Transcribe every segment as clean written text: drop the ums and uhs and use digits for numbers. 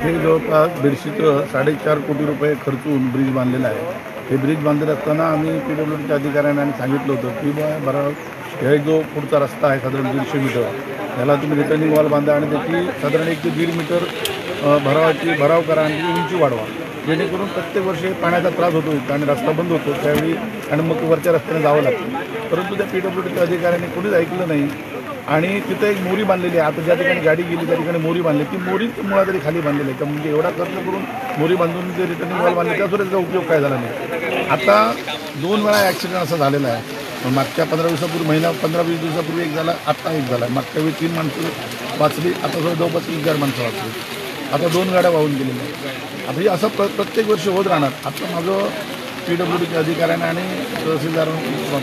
हे जवळपास 150 ते 4.5 कोटी रुपये खर्चून ब्रिज बांधलेला आहे। हे ब्रिज बांधत असताना आम्ही PWDच्या अधिकाऱ्यांना सांगितलं होतं की बरं हे जो पुढचा रस्ता आहे साधारण 150 मीटर त्याला तुम्ही रिटर्निंग वॉल बांधा आणि त्याची साधारण 1 ते 1.5 मीटर भराव करा आणि उंची वाढवा, जेणेकरून प्रत्येक वर्षी पाण्याचा त्रास होतो आणि रस्ता बंद होतो त्यावेळी आणि मग वरच्या रस्त्याने जावं लागतं। परंतु त्या PWDच्या अधिकाऱ्यांनी कोणीच ऐकलं नाही आणि तिथे एक मोरी बांधलेली आहे। आता ज्या ठिकाणी गाडी गेली त्या ठिकाणी मोरी बांधली, ती मोरी मुळात तरी खाली बांधलेली आहे। तर म्हणजे एवढा खर्च करून मोरी बांधून ते रिटर्निंग वॉल बांधले त्याचा त्याचा उपयोग काय झाला नाही। आता 2 वेळा ॲक्सिडेंट असा झालेला आहे। मागच्या 15 दिवसापूर्वी 15-20 दिवसापूर्वी एक झाला, आत्ता एक झाला। मागच्या वेळी 3 माणसं वाचली, आता जवळपास 3-4 माणसं वाचली, आता 2 गाड्या वाहून गेलेल्या आहेत। आता हे असं प्रत्येक वर्षी होत राहणार। आता माझं PWDच्या अधिकाऱ्यांना आणि तहसीलदार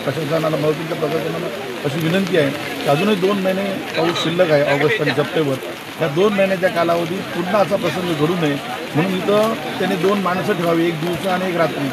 प्रशासनाला महसूलच्या प्रशासनाला अशी विनंती आहे की अजूनही 2 महिने पाऊस शिल्लक आहे, ऑगस्ट आणि सप्टेंबर। या 2 महिन्याच्या कालावधीत पुन्हा असा प्रसंग घडू नये म्हणून इथं त्यांनी 2 माणसं ठेवावी, एक दिवसा आणि एक रात्री।